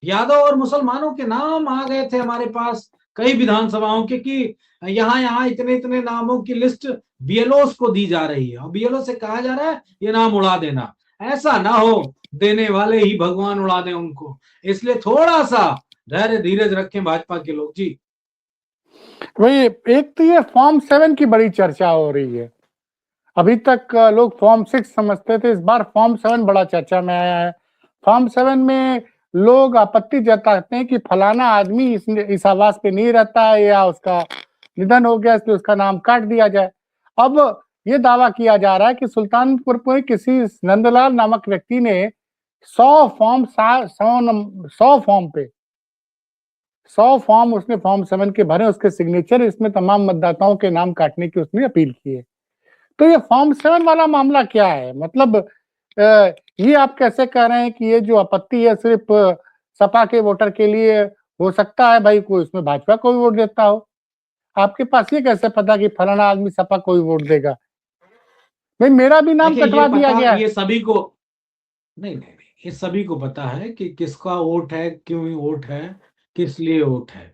यादव और मुसलमानों के नाम आ गए थे हमारे पास कई विधानसभाओं के कि यहाँ यहाँ इतने इतने नामों की लिस्ट बीएलओ को दी जा रही है और बीएलओ से कहा जा रहा है ये नाम उड़ा देना। ऐसा ना हो, देने वाले ही भगवान उड़ा दें उनको। इसलिए थोड़ा सा धैर्य धीरज रखें भाजपा के लोग जी। वही एक तो ये फॉर्म 7 की बड़ी चर्चा हो रही है। अभी तक लोग फॉर्म 6 समझते थे, इस बार फॉर्म 7 बड़ा चर्चा में आया है। फॉर्म 7 में लोग आपत्ति जताते हैं कि फलाना आदमी इस आवास पे नहीं रहता है या उसका निधन हो गया इसलिए उसका नाम काट दिया जाए। अब ये दावा किया जा रहा है कि सुल्तानपुर में किसी नंदलाल नामक व्यक्ति ने 100 फॉर्म उसने फॉर्म 7 के भरे, उसके सिग्नेचर, इसमें तमाम मतदाताओं के नाम काटने की उसने अपील की है। तो ये फॉर्म 7 वाला मामला क्या है? मतलब ये आप कैसे कह रहे हैं कि ये जो आपत्ति है सिर्फ सपा के वोटर के लिए हो सकता है? भाई कोई इसमें भाजपा को भी वोट देता हो, आपके पास ये कैसे पता कि फलाना आदमी सपा को भी वोट देगा? भाई मेरा भी नाम कटवा दिया गया है। ये सभी को नहीं नहीं नहीं, ये सभी को पता है कि किसका वोट है, क्यों वोट है, किस लिए वोट है।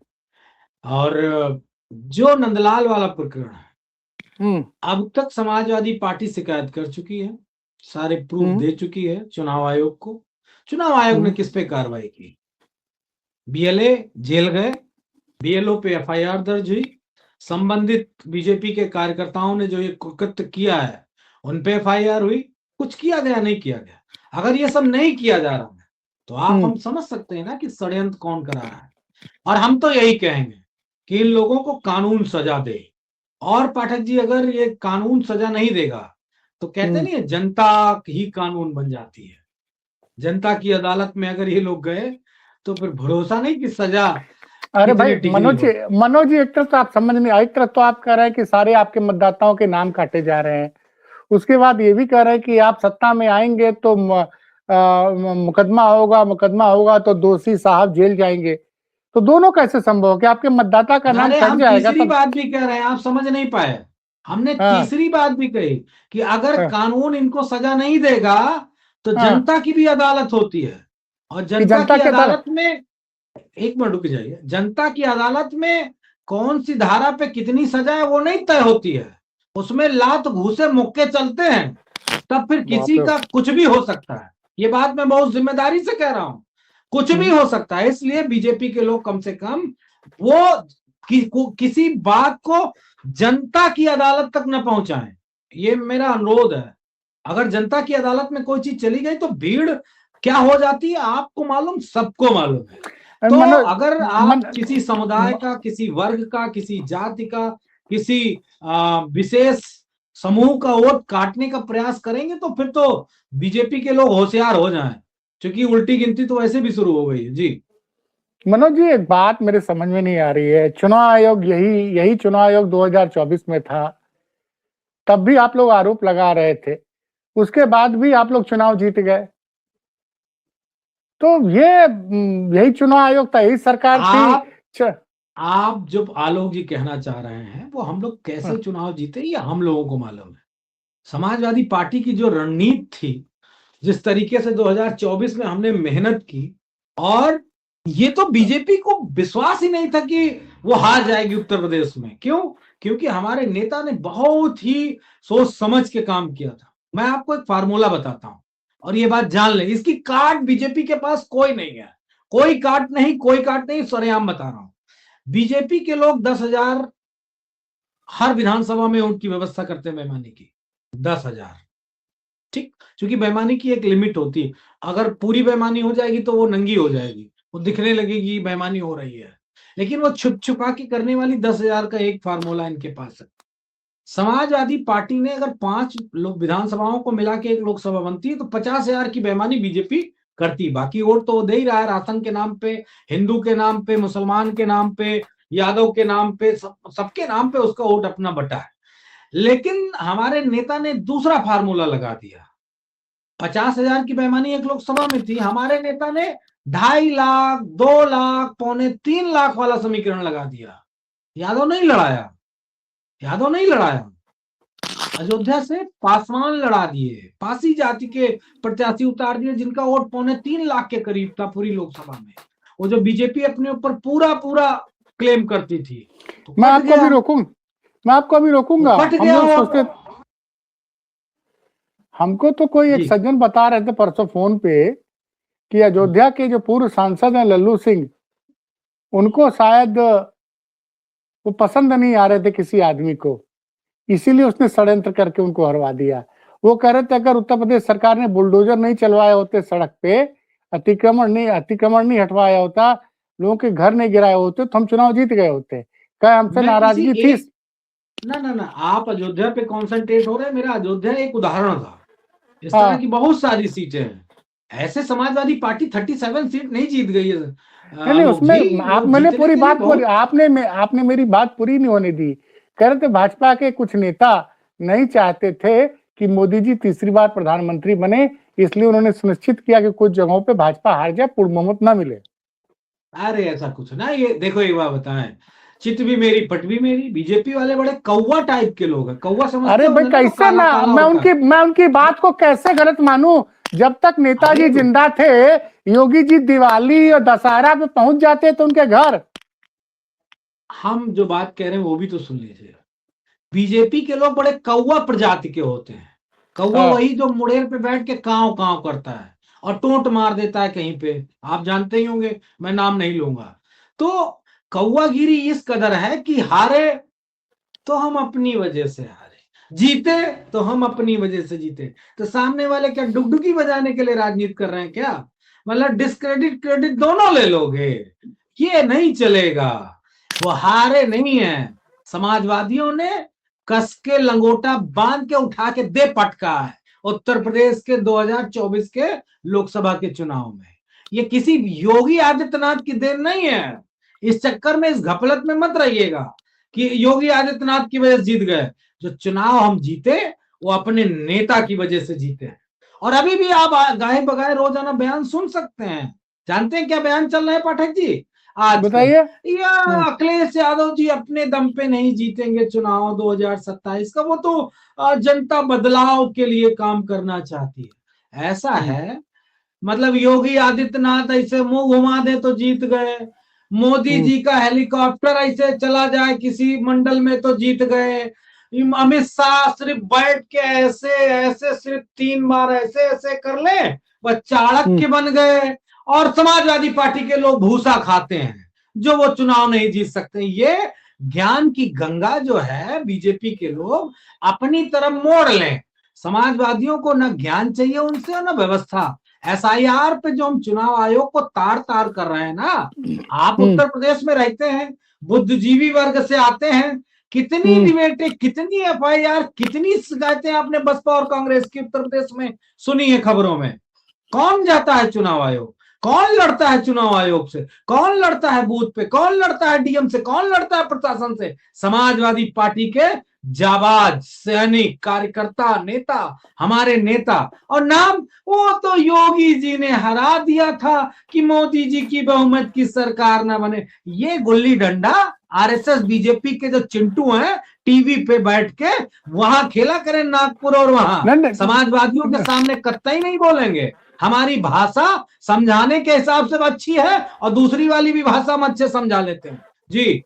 और जो नंदलाल वाला प्रकरण है, अब तक समाजवादी पार्टी शिकायत कर चुकी है, सारे प्रूफ दे चुकी है चुनाव आयोग को। चुनाव आयोग ने किस पे कार्रवाई की? बीएलए जेल गए, बीएलओ पे एफआईआर दर्ज हुई, संबंधित बीजेपी के कार्यकर्ताओं ने जो ये कुकृत्य किया है उन पे एफआईआर हुई। कुछ किया गया? नहीं किया गया। अगर ये सब नहीं किया जा रहा है तो आप हम समझ सकते हैं ना कि षड्यंत्र कौन करा रहा है। और हम तो यही कहेंगे कि इन लोगों को कानून सजा दे। और पाठक जी, अगर ये कानून सजा नहीं देगा तो कहते नहीं है जनता ही कानून बन जाती है। जनता की अदालत में अगर ये लोग गए तो फिर भरोसा नहीं कि सजा। अरे भाई मनोज जी एक तरफ तो आप समझ नहीं, एक तरफ तो आप कह रहे हैं कि सारे आपके मतदाताओं के नाम काटे जा रहे हैं, उसके बाद ये भी कह रहे हैं कि आप सत्ता में आएंगे तो मुकदमा होगा तो दोषी साहब जेल जाएंगे। तो दोनों कैसे संभव हो कि आपके मतदाता का नाम कट जाएगा? तीसरी बात भी कह रहे हैं, आप समझ नहीं पाए। हमने तीसरी बात भी कही कि अगर कानून इनको सजा नहीं देगा तो जनता की भी अदालत होती है। और जनता की अदालत में, एक मिनट रुक जाइए, जनता की अदालत में कौन सी धारा पे कितनी सजा है वो नहीं तय होती है, उसमें लात घूसे मुक्के चलते हैं, तब फिर किसी का कुछ भी हो सकता है। ये बात मैं बहुत जिम्मेदारी से कह रहा हूं, कुछ भी हो सकता है। इसलिए बीजेपी के लोग कम से कम वो किसी बात को जनता की अदालत तक न पहुंचाएं, ये मेरा अनुरोध है। अगर जनता की अदालत में कोई चीज चली गई तो भीड़ क्या हो जाती है आपको मालूम, सबको मालूम है। तो अगर आप किसी समुदाय का, किसी वर्ग का, किसी जाति का, किसी विशेष समूह का वोट काटने का प्रयास करेंगे तो फिर तो बीजेपी के लोग होशियार हो जाएं, क्योंकि उल्टी गिनती तो वैसे भी शुरू हो गई है जी। मनोज जी एक बात मेरे समझ में नहीं आ रही है, चुनाव आयोग यही चुनाव आयोग 2024 में था, तब भी आप लोग आरोप लगा रहे थे, उसके बाद भी आप लोग चुनाव जीत गए। तो यही चुनाव आयोग था, यही सरकार थी। आप जो आलोक जी कहना चाह रहे हैं वो हम लोग कैसे चुनाव जीते ये हम लोगों को मालूम है। समाजवादी पार्टी की जो रणनीति थी, जिस तरीके से 2024 में हमने मेहनत की, और ये तो बीजेपी को विश्वास ही नहीं था कि वो हार जाएगी उत्तर प्रदेश में। क्यों? क्योंकि हमारे नेता ने बहुत ही सोच समझ के काम किया था। मैं आपको एक फार्मूला बताता हूं और ये बात जान लें, इसकी काट बीजेपी के पास कोई नहीं है, कोई काट नहीं, सरेआम बता रहा हूं। बीजेपी के लोग 10,000 हर विधानसभा में उनकी व्यवस्था करते हैं बेईमानी की, 10,000। ठीक, क्योंकि बेईमानी की एक लिमिट होती है। अगर पूरी बेईमानी हो जाएगी तो वो नंगी हो जाएगी, वो दिखने लगेगी बेईमानी हो रही है। लेकिन वो छुप छुपा के करने वाली 10,000 का एक फार्मूला इनके पास है। समाजवादी पार्टी ने अगर 5 लोग विधानसभाओं को मिला के एक लोकसभा बनती है तो 50,000 की बेईमानी बीजेपी करती। बाकी वोट तो वो दे ही रहा है, राशन के नाम पे, हिंदू के नाम पे, मुसलमान के नाम पे, यादव के नाम पे, सबके नाम पे उसका वोट अपना बटा है। लेकिन हमारे नेता ने दूसरा फार्मूला लगा दिया। 50,000 की बेईमानी एक लोकसभा में थी, हमारे नेता ने 2.5 लाख, 2 लाख, 2.25 लाख वाला समीकरण लगा दिया। यादव नहीं लड़ाया, अयोध्या से पासवान लड़ा दिए, पासी जाति के प्रत्याशी उतार दिए जिनका वोट 2.25 लाख के करीब था पूरी लोकसभा में। वो जो बीजेपी अपने ऊपर पूरा पूरा क्लेम करती थी, तो मैं कट आपको गया, भी रोकूं, मैं आपको अभी रोकूंगा। कट हम गया लोग वो। सोचते, हमको तो कोई एक जी सज्जन बता रहे थे परसों फोन पे कि अयोध्या के जो पूर्व सांसद हैं लल्लू सिंह, उनको शायद वो पसंद नहीं आ रहे थे किसी आदमी को, इसीलिए उसने षड्यंत्र करके उनको हरवा दिया। वो कह रहे थे अगर उत्तर प्रदेश सरकार ने बुलडोजर नहीं चलवाए होते सड़क पे, अतिक्रमण नहीं हटवाया होता, लोगों के घर नहीं गिराए होते, तो हम चुनाव जीत गए होते। क्या हमसे मैं किसी नाराजगी थी? एक ना आप अयोध्या पे कॉन्सेंट्रेट हो रहे हैं, मेरा अयोध्या एक उदाहरण था। इस तरह हाँ, की बहुत सारी सीटें हैं। ऐसे समाजवादी पार्टी 37 सीट नहीं जीत गई है नहीं आलोक जी, उसमें आप, वो मैंने जीतने पूरी के लिए बात पूरी, बहुत। आपने मेरी बात पूरी नहीं होने दी। कह रहे थे भाजपा के कुछ नेता नहीं चाहते थे कि मोदी जी तीसरी बार प्रधानमंत्री बने, इसलिए उन्होंने सुनिश्चित किया कि कुछ जगहों पे भाजपा हार जाए, पूर्ण बहुमत ना मिले। अरे ऐसा कुछ ना, ये देखो एक बात बताएं, चित भी मेरी पट भी मेरी। बीजेपी वाले बड़े कौवा टाइप के लोग हैं। कौवा समझते अरे भाई होंगे ना, जो कैसे काला काला होता है। मैं उनकी बात को कैसे गलत मानूं? जब तक नेताजी अरे जिंदा थे, योगी जी दिवाली और दशहरा पे पहुंच जाते थे उनके घर। हम जो बात कह रहे हैं वो भी तो सुन लीजिए। बीजेपी के लोग बड़े कौवा प्रजाति के होते हैं। कौवा हाँ, वही जो मुड़ेर पे बैठ के काव काव करता है और टोंट मार देता है कहीं पे, आप जानते ही होंगे, मैं नाम नहीं लूंगा। तो कौवागिरी इस कदर है कि हारे तो हम अपनी वजह से हारे, जीते तो हम अपनी वजह से जीते। तो सामने वाले क्या डुगडुगी बजाने के लिए राजनीति कर रहे हैं क्या? मतलब डिस्क्रेडिट क्रेडिट दोनों ले लोगे, ये नहीं चलेगा। वो हारे नहीं है, समाजवादियों ने कस के लंगोटा बांध के उठा के दे पटका है उत्तर प्रदेश के 2024 के लोकसभा के चुनाव में। ये किसी योगी आदित्यनाथ की देन नहीं है। इस चक्कर में, इस घपलत में मत रहिएगा कि योगी आदित्यनाथ की वजह से जीत गए। जो चुनाव हम जीते वो अपने नेता की वजह से जीते हैं। और अभी भी आप गाहे बगाए रोजाना बयान सुन सकते हैं। जानते हैं क्या बयान चल रहा है पाठक जी आजकल? बताइए। या अखिलेश यादव जी अपने दम पे नहीं जीतेंगे चुनाव 2027 का, वो तो जनता बदलाव के लिए काम करना चाहती है, ऐसा है। मतलब योगी आदित्यनाथ ऐसे मुंह घुमा दे तो जीत गए, मोदी जी का हेलीकॉप्टर ऐसे चला जाए किसी मंडल में तो जीत गए, अमित शाह सिर्फ बैठ के ऐसे ऐसे सिर्फ 3 बार ऐसे ऐसे कर ले वह चाणक्य बन गए। और समाजवादी पार्टी के लोग भूसा खाते हैं जो वो चुनाव नहीं जीत सकते। ये ज्ञान की गंगा जो है बीजेपी के लोग अपनी तरफ मोड़ लें। समाजवादियों को न ज्ञान चाहिए उनसे और न व्यवस्था। एसआईआर पे जो हम चुनाव आयोग को तार तार कर रहे हैं ना, आप उत्तर प्रदेश में रहते हैं, बुद्धिजीवी वर्ग से आते हैं, कितनी डिबेटें, कितनी एफआईआर, कितनी शिकायतें आपने बसपा और कांग्रेस की उत्तर प्रदेश में सुनी है खबरों में। कौन जाता है चुनाव आयोग, कौन लड़ता है चुनाव आयोग से, कौन लड़ता है बूथ पे, कौन लड़ता है डीएम से, कौन लड़ता है प्रशासन से? समाजवादी पार्टी के जाबाज सैनिक कार्यकर्ता नेता, हमारे नेता। और नाम वो तो योगी जी ने हरा दिया था कि मोदी जी की बहुमत की सरकार ना बने। ये गुल्ली डंडा आरएसएस बीजेपी के जो चिंटू हैं टीवी पे बैठ के वहां खेला करें नागपुर, और वहां समाजवादियों के सामने कतई नहीं बोलेंगे। हमारी भाषा समझाने के हिसाब से अच्छी है और दूसरी वाली भी भाषा हम अच्छे समझा लेते हैं जी।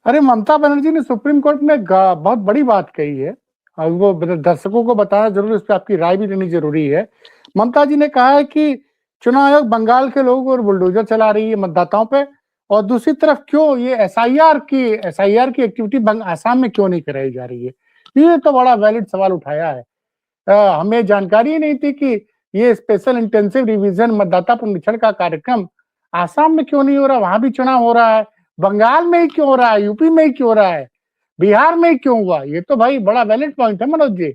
अरे ममता बनर्जी ने सुप्रीम कोर्ट में बहुत बड़ी बात कही है, और वो दर्शकों को बताना जरूरी, इस पर आपकी राय भी लेनी जरूरी है। ममता जी ने कहा है कि चुनाव आयोग बंगाल के लोगों और बुलडोजर चला रही है मतदाताओं पे, और दूसरी तरफ क्यों ये एसआईआर की एक्टिविटी आसाम में क्यों नहीं कराई जा रही है। ये तो बड़ा वैलिड सवाल उठाया है। हमें जानकारी ही नहीं थी कि ये स्पेशल इंटेंसिव रिवीजन मतदाता पुनरीक्षण का कार्यक्रम आसाम में क्यों नहीं हो रहा, वहां भी चुनाव हो रहा है, बंगाल में ही क्यों हो रहा है, यूपी में ही क्यों हो रहा है, बिहार में ही क्यों हुआ। ये तो भाई बड़ा वैलिड पॉइंट है मनोज जी।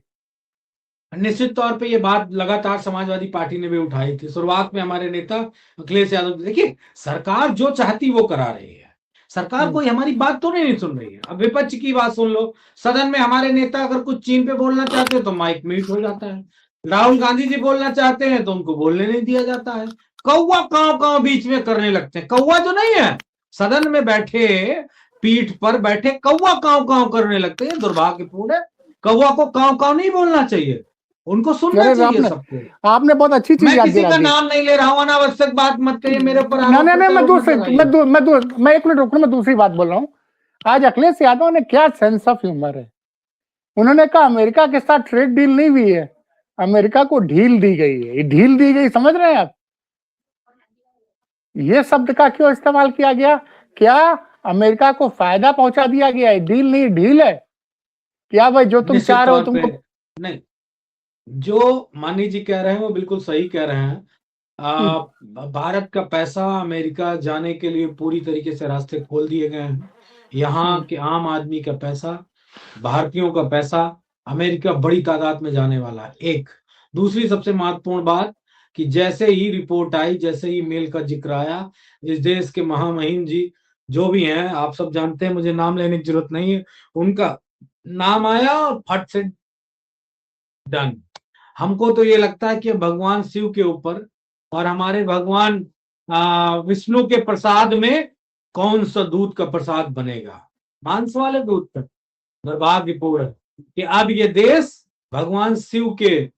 निश्चित तौर पे ये बात लगातार समाजवादी पार्टी ने भी उठाई थी। शुरुआत में हमारे नेता अखिलेश यादव, देखिए सरकार जो चाहती वो करा रही है, सरकार कोई हमारी बात तो नहीं सुन रही है। अब विपक्ष की बात सुन लो, सदन में हमारे नेता अगर कुछ चीन पे बोलना चाहते हैं तो माइक म्यूट हो जाता है, राहुल गांधी जी बोलना चाहते हैं तो उनको बोलने नहीं दिया जाता है। कौवा काव काव बीच में करने लगते हैं। कौवा जो नहीं है, सदन में बैठे पीठ पर बैठे कौवा काव काव करने लगते हैं, दुर्भाग्यपूर्ण है। कौवा को काव काव नहीं बोलना चाहिए, उनको सुनना अरे चाहिए आपने सबको। आपने बहुत अच्छी चीज मैं याद किसी दिला का दी। नाम नहीं ले रहा हूं, अनावश्यक बात मत करिए, मेरे ऊपर नहीं आरोप नहीं नहीं, प्रत्यारोप मत लगाइए। मैं 1 मिनट रुको, मैं दूसरी बात बोल रहा हूँ। आज अखिलेश यादव ने क्या सेंस ऑफ ह्यूमर है, उन्होंने कहा अमेरिका के साथ ट्रेड डील नहीं हुई है, अमेरिका को ढील दी गई है। ये ढील दी गई, समझ रहे हैं आप? ये शब्द का क्यों इस्तेमाल किया गया? क्या अमेरिका को फायदा पहुंचा दिया गया है? डील नहीं, ढील है। क्या भाई जो तुम निश्चित चाह रहे हो तौर पे तुमको। नहीं, जो मानी जी कह रहे हैं वो बिल्कुल सही कह रहे हैं। हम्म, भारत का पैसा अमेरिका जाने के लिए पूरी तरीके से रास्ते खोल दिए गए हैं। यहाँ हम्म, के आम आदमी का पैसा, भारतीयों का पैसा अमेरिका बड़ी तादाद में जाने वाला है। एक दूसरी सबसे महत्वपूर्ण बात कि जैसे ही रिपोर्ट आई, जैसे ही मेल का जिक्र आया, इस देश के महामहिम जी जो भी हैं, आप सब जानते हैं, मुझे नाम लेने की जरूरत नहीं है, उनका नाम आया और फट से डन। हमको तो ये लगता है कि भगवान शिव के ऊपर और हमारे भगवान विष्णु के प्रसाद में कौन सा दूध का प्रसाद बनेगा, मांस वाले दूध का। दुर्भाग्यपूर्ण है कि अब ये देश भगवान शिव के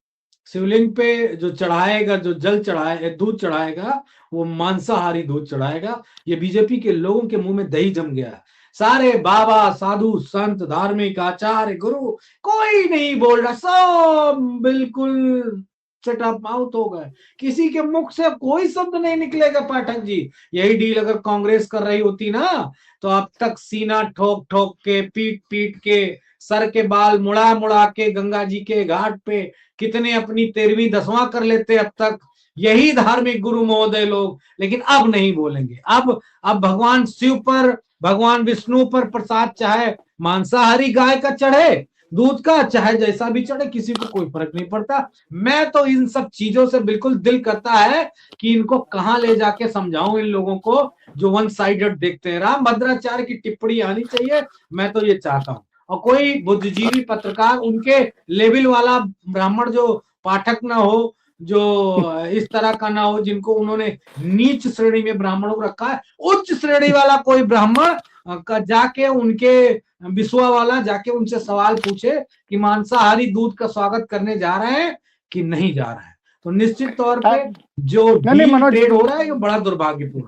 शिवलिंग पे जो चढ़ाएगा, जो जल चढ़ाए, दूध चढ़ाएगा, वो मांसाहारी दूध चढ़ाएगा। ये बीजेपी के लोगों के मुंह में दही जम गया है। सारे बाबा, साधु, संत, धार्मिक आचार्य, गुरु, कोई नहीं बोल रहा, सब बिल्कुल शट अप माउथ हो गए। किसी के मुख से कोई शब्द नहीं निकलेगा। पाठक जी, यही डील अगर कांग्रेस कर रही होती ना, तो अब तक सीना ठोक ठोक के, पीट पीट के, सर के बाल मुड़ा मुड़ा के गंगा जी के घाट पे कितने अपनी 13वीं 10वां कर लेते अब तक, यही धार्मिक गुरु महोदय लोग। लेकिन अब नहीं बोलेंगे। अब भगवान शिव पर, भगवान विष्णु पर प्रसाद चाहे मांसाहारी गाय का चढ़े, दूध का, चाहे जैसा भी चढ़े, किसी को कोई फर्क नहीं पड़ता। मैं तो इन सब चीजों से बिल्कुल दिल करता है कि इनको कहां ले जाके समझाऊं इन लोगों को जो वन साइडेड देखते हैं। राम भद्राचार्य की टिप्पणी आनी चाहिए, मैं तो ये चाहता हूं। और कोई बुद्धिजीवी पत्रकार, उनके लेवल वाला ब्राह्मण जो पाठक ना हो, जो इस तरह का ना हो, जिनको उन्होंने नीच श्रेणी में ब्राह्मणों को रखा है, उच्च श्रेणी वाला कोई ब्राह्मण का जाके उनके विश्वा वाला जाके उनसे सवाल पूछे कि मांसाहारी दूध का स्वागत करने जा रहे हैं कि नहीं जा रहे हैं। तो निश्चित तौर पे जो नहीं डील मनोज, ट्रेड हो रहा है ये बड़ा दुर्भाग्यपूर्ण।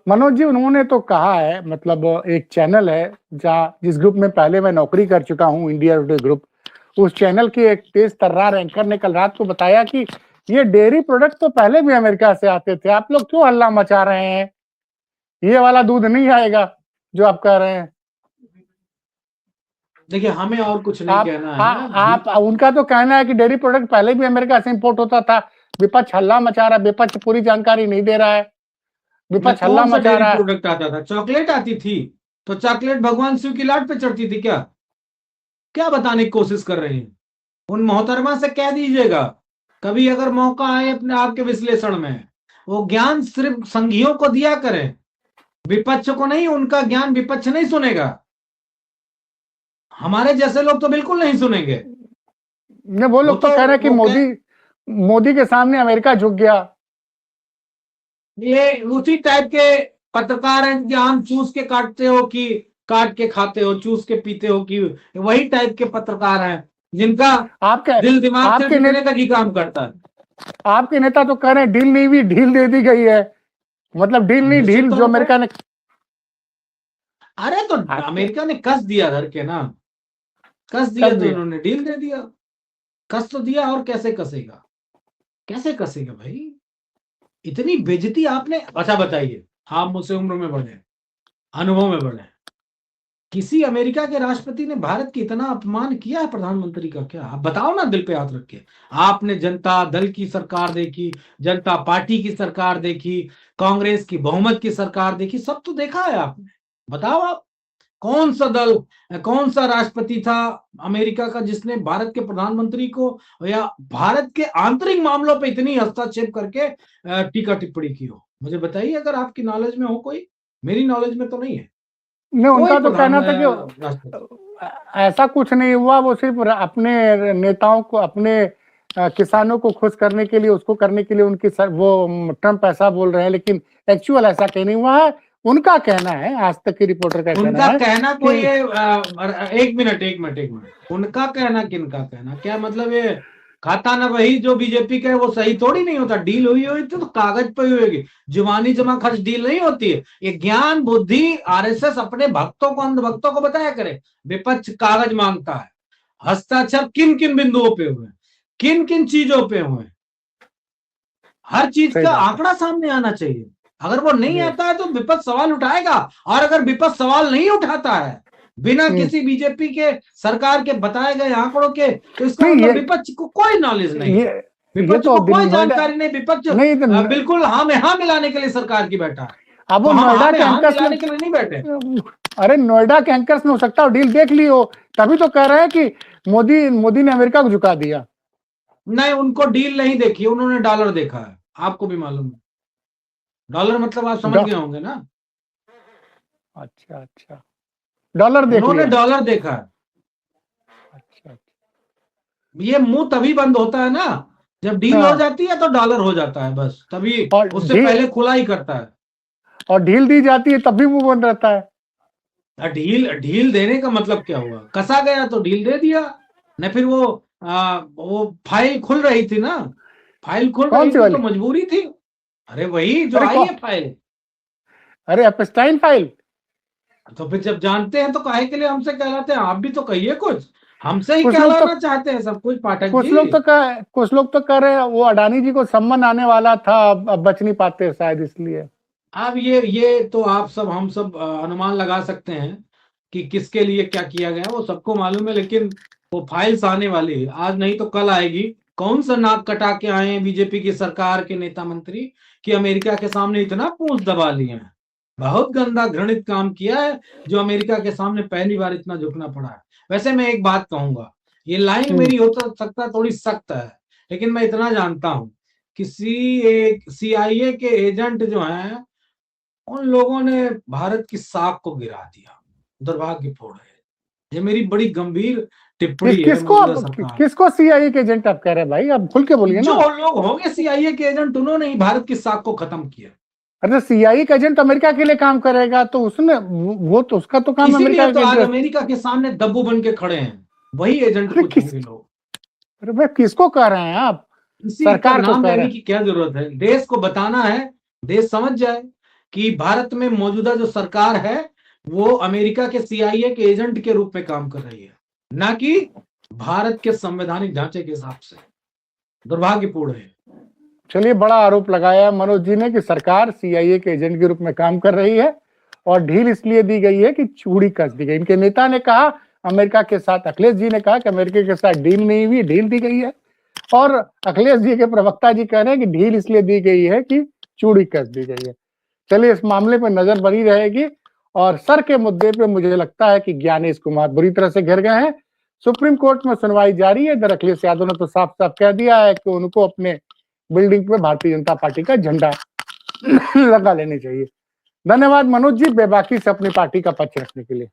मनोज जी उन्होंने तो कहा है, मतलब एक चैनल है जिस ग्रुप में पहले मैं नौकरी कर चुका हूं, इंडिया टुडे ग्रुप, उस चैनल की एक तेज तर्रार एंकर ने कल रात को बताया कि ये डेयरी प्रोडक्ट तो पहले भी अमेरिका से आते थे, आप लोग क्यों हल्ला मचा रहे हैं, ये वाला दूध नहीं आएगा जो आप कह रहे हैं। देखिए, हमें और कुछ नहीं कहना है। आप उनका तो कहना है कि डेयरी प्रोडक्ट पहले भी अमेरिका से इंपोर्ट होता था, विपक्ष हल्ला मचा रहा है, विपक्ष पूरी जानकारी नहीं दे रहा है, विपक्ष हल्ला कौन सा मचा डेयरी रहा है। प्रोडक्ट आता था? चॉकलेट आती थी, तो चॉकलेट भगवान शिव की लाट पे चढ़ती थी क्या? क्या बताने की कोशिश कर रहे हैं? उन मोहतरमा से कह दीजिएगा, कभी अगर मौका आए अपने आपके विश्लेषण में, वो ज्ञान सिर्फ संघियों को दिया करें, विपक्ष को नहीं। उनका ज्ञान विपक्ष नहीं सुनेगा, हमारे जैसे लोग तो बिल्कुल नहीं सुनेंगे। वो लोग तो कह रहे हैं कि मोदी के सामने अमेरिका झुक गया। ये उसी टाइप के पत्रकार हैं कि आम चूस के काटते हो कि काट के खाते हो, चूस के पीते हो कि, वही टाइप के पत्रकार हैं जिनका दिल दिमाग से बिकने तक ही काम करता है। आपके नेता तो कह रहे हैं डील नहीं हुई, ढील दे दी गई है, मतलब डील नहीं, ढील जो अमेरिका ने। अरे तो अमेरिका ने कस दिया धर के ना, कस दिया तो इन्होंने डील दे दिया। कस तो दिया, और कैसे कसेगा, कैसे कसेगा भाई? इतनी बेइज्जती आपने। अच्छा बताइए, आप मुझसे उम्र में बड़े, अनुभव में बड़े, किसी अमेरिका के राष्ट्रपति ने भारत की इतना अपमान किया है प्रधानमंत्री का क्या? आप बताओ ना, दिल पे हाथ रख के। आपने जनता दल की सरकार देखी, जनता पार्टी की सरकार देखी, कांग्रेस की बहुमत की सरकार देखी, सब तो देखा है आपने। बताओ आप, कौन सा दल, कौन सा राष्ट्रपति था अमेरिका का जिसने भारत के प्रधानमंत्री को या भारत के आंतरिक मामलों पे इतनी हस्तक्षेप करके टीका टिप्पणी की हो? मुझे बताइए, अगर आपकी नॉलेज में हो कोई। मेरी नॉलेज में तो नहीं है। नहीं, उनका तो कहना था कि ऐसा कुछ नहीं हुआ, वो सिर्फ अपने नेताओं को, अपने किसानों को खुश करने के लिए, उसको करने के लिए उनकी वो ट्रम्प ऐसा बोल रहे हैं, लेकिन एक्चुअल ऐसा कहीं नहीं हुआ है। उनका कहना है, आज तक की रिपोर्टर का कहना कोई एक मिनट, उनका कहना, किनका कहना, क्या मतलब ये खाता ना वही जो बीजेपी का है, वो सही थोड़ी नहीं होता। डील हुई हुई तो कागज पे हुई होगी, जुबानी जमा खर्च डील नहीं होती है। ये ज्ञान बुद्धि आरएसएस अपने भक्तों को, अंध भक्तों को बताया करे। विपक्ष कागज मांगता है, हस्ताक्षर किन किन बिंदुओं पे हुए, किन किन चीजों पे हुए, हर चीज सही का बात है। आंकड़ा सामने आना चाहिए। अगर वो नहीं जी। आता है तो विपक्ष सवाल उठाएगा, और अगर विपक्ष सवाल नहीं उठाता है बिना किसी बीजेपी के सरकार के बताए गए आंकड़ों के, तो इसका नहीं, मतलब विपक्ष को कोई नॉलेज नहीं है, ये विपक्ष तो को कोई नोएडा जानकारी नहीं। विपक्ष नहीं तो बिल्कुल हाँ में हाँ मिलाने के लिए सरकार की बैठा है, अब वो वो हाँ नोएडा में के हाँ एंकर्स मिलाने के लिए नहीं बैठे। अरे नोएडा के एंकर्स में हो सकता है डील देख ली हो, तभी तो कह रहे हैं कि मोदी ने अमेरिका को झुका दिया। नहीं, उनको डील नहीं देखी, उन्होंने डॉलर देखा है, आपको भी मालूम है। डॉलर मतलब आप समझ गए होंगे ना। अच्छा अच्छा, डॉलर देख उन्होंने लिया। डॉलर देखा है। अच्छा, ये मुंह तभी बंद होता है ना जब डील हो जाती है, तो डॉलर हो जाता है बस तभी, और उससे पहले खुला ही करता है। और ढील दी जाती है तब भी मुंह बंद रहता है। ढील ढील देने का मतलब क्या हुआ? कसा गया तो ढील दे दिया। न फिर वो फाइल खुल रही थी ना, फाइल खुल कौन रही सी थी वाली? तो मजबूरी थी। अरे वही जो अरे आई है फाइल। अरे एपस्टाइन फाइल। तो फिर जब जानते हैं तो काहे के लिए हमसे कहलाते हैं? आप भी तो कहिए कुछ, हमसे ही कुछ लोग तो कहलाना चाहते हैं सब कुछ पाठक जी। कुछ लोग तो कह रहे हैं वो अडानी जी को सम्मन आने वाला था, अब बच नहीं पाते शायद इसलिए। अब ये तो आप सब हम सब अनुमान लगा सकते हैं कि किसके लिए क्या किया गया, वो सबको मालूम है। लेकिन वो फाइल्स आने वाली है, आज नहीं तो कल आएगी। कौन सा नाक कटा के आए हैं बीजेपी की सरकार के नेता मंत्री कि अमेरिका के सामने इतना पूंछ दबा लिए हैं। बहुत गंदा घृणित काम किया है जो अमेरिका के सामने पहली बार इतना झुकना पड़ा है। वैसे मैं एक बात कहूंगा, ये लाइन मेरी हो तो सकता है थोड़ी सख्त है, लेकिन मैं इतना जानता हूं, किसी एक सीआईए के एजेंट जो हैं, उन लोगों ने भारत की साख को गिरा दिया। दुर्भाग्यपूर्ण है। ये मेरी बड़ी गंभीर टिप्पणी है मौजूदा सरकार। किसको सीआईए के एजेंट आप कह रहे हैं भाई? अब खुल के बोलिए जो ना। लोग होंगे सीआईए के एजेंट, उन्होंने ही भारत की साख को खत्म किया। अरे सीआईए का एजेंट अमेरिका के लिए काम करेगा तो उसने वो तो उसका तो काम इसीलिए अमेरिका तो के आज इंटरेस्ट। अमेरिका के सामने दब्बू बन के खड़े हैं, वही एजेंट अरे कुछ होंगे लोग। अरे भाई किसको कह रहे हैं आप? किसी का सरकार को नाम कह रहे लेने हैं? की क्या जरूरत है? देश को बताना है, देश समझ जाए कि भारत में मौजूदा जो सरकार है वो अमेरिका के सीआईए के एजेंट के रूप में काम कर रही है, ना कि भारत के संवैधानिक ढांचे के हिसाब से। दुर्भाग्यपूर्ण है। चलिए, बड़ा आरोप लगाया मनोज जी ने कि सरकार सीआईए के एजेंट के रूप में काम कर रही है, और ढील इसलिए दी गई है कि चूड़ी कस दी गई। इनके नेता ने कहा अमेरिका के साथ, अखिलेश जी ने कहा कि अमेरिका के साथ डील नहीं हुई, ढील दी गई है। और अखिलेश जी के प्रवक्ता जी कह रहे हैं कि ढील इसलिए दी गई है कि चूड़ी कस दी गई है। चलिए, इस मामले पर नजर बनी रहेगी। और सर के मुद्दे पे मुझे लगता है कि ज्ञानेश कुमार बुरी तरह से घिर गए हैं। सुप्रीम कोर्ट में सुनवाई जारी है। इधर अखिलेश यादव ने तो साफ साफ कह दिया है कि उनको अपने बिल्डिंग पे भारतीय जनता पार्टी का झंडा लगा लेनी चाहिए। धन्यवाद मनोज जी, बेबाकी से अपनी पार्टी का पक्ष रखने के लिए।